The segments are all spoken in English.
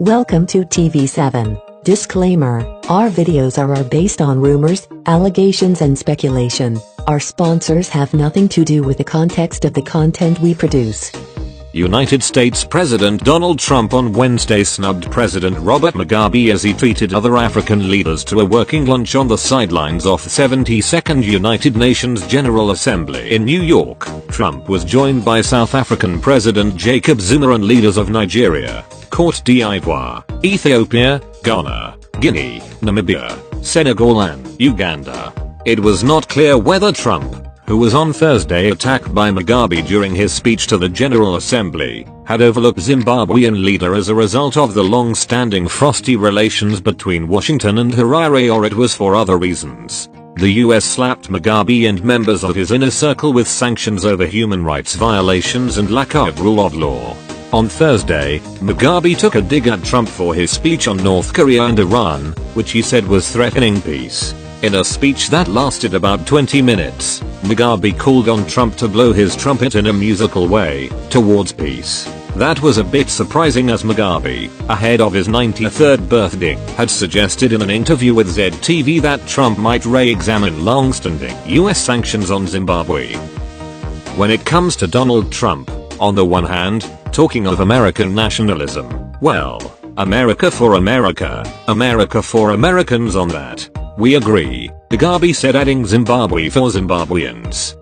Welcome to TV7. Disclaimer: our videos are based on rumors, allegations and speculation. Our sponsors have nothing to do with the context of the content we produce. United States President Donald Trump on Wednesday snubbed President Robert Mugabe as he treated other African leaders to a working lunch on the sidelines of the 72nd United Nations General Assembly in New York. Trump was joined by South African President Jacob Zuma and leaders of Nigeria, Cote d'Ivoire, Ethiopia, Ghana, Guinea, Namibia, Senegal and Uganda. It was not clear whether Trump, who was on Thursday attacked by Mugabe during his speech to the General Assembly, had overlooked Zimbabwean leader as a result of the long-standing frosty relations between Washington and Harare, or it was for other reasons. The US slapped Mugabe and members of his inner circle with sanctions over human rights violations and lack of rule of law. On Thursday, Mugabe took a dig at Trump for his speech on North Korea and Iran, which he said was threatening peace. In a speech that lasted about 20 minutes, Mugabe called on Trump to blow his trumpet in a musical way, towards peace. That was a bit surprising, as Mugabe, ahead of his 93rd birthday, had suggested in an interview with ZTV that Trump might re-examine long-standing US sanctions on Zimbabwe. When it comes to Donald Trump, on the one hand, talking of American nationalism, well, America for America, America for Americans on that. We agree, Mugabe said, adding Zimbabwe for Zimbabweans.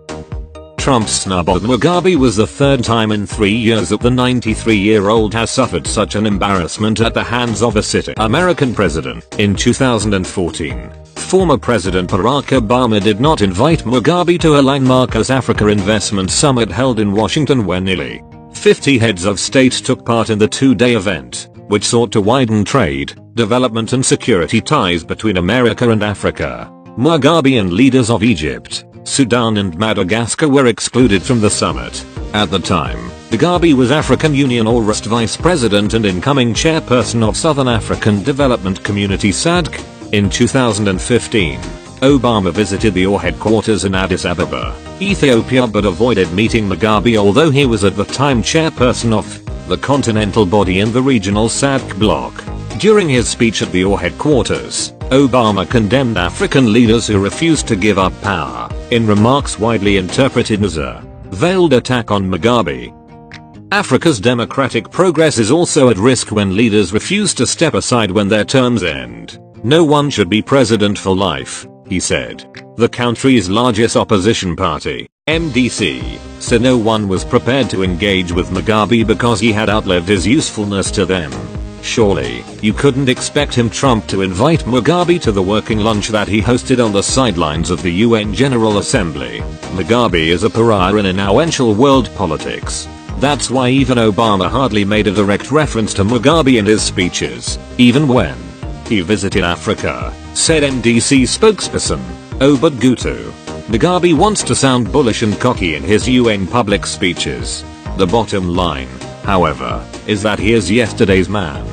Trump's snub of Mugabe was the third time in 3 years that the 93-year-old has suffered such an embarrassment at the hands of a sitting American president. In 2014, former President Barack Obama did not invite Mugabe to a landmark Africa Investment Summit held in Washington, where nearly 50 heads of state took part in the two-day event, which sought to widen trade, development and security ties between America and Africa. Mugabe and leaders of Egypt, Sudan and Madagascar were excluded from the summit. At the time, Mugabe was African Union All-Rust Vice President and incoming chairperson of Southern African Development Community SADC. In 2015, Obama visited the OAU headquarters in Addis Ababa, Ethiopia, but avoided meeting Mugabe, although he was at the time chairperson of the continental body in the regional SADC bloc. During his speech at the OAU headquarters, Obama condemned African leaders who refused to give up power, in remarks widely interpreted as a veiled attack on Mugabe. Africa's democratic progress is also at risk when leaders refuse to step aside when their terms end. No one should be president for life, he said. The country's largest opposition party, MDC, said no one was prepared to engage with Mugabe because he had outlived his usefulness to them. Surely, you couldn't expect Trump to invite Mugabe to the working lunch that he hosted on the sidelines of the UN General Assembly. Mugabe is a pariah in influential world politics. That's why even Obama hardly made a direct reference to Mugabe in his speeches, even when he visited Africa, said MDC spokesperson Obed Gutu. Mugabe wants to sound bullish and cocky in his UN public speeches. The bottom line, however, is that he is yesterday's man.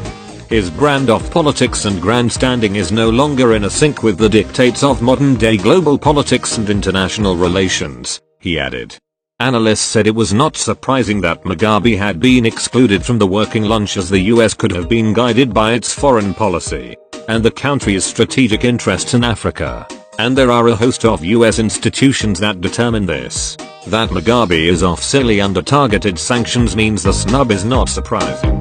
His brand of politics and grandstanding is no longer in sync with the dictates of modern-day global politics and international relations, he added. Analysts said it was not surprising that Mugabe had been excluded from the working lunch, as the US could have been guided by its foreign policy and the country's strategic interests in Africa. And there are a host of US institutions that determine this. That Mugabe is off silly under targeted sanctions means the snub is not surprising.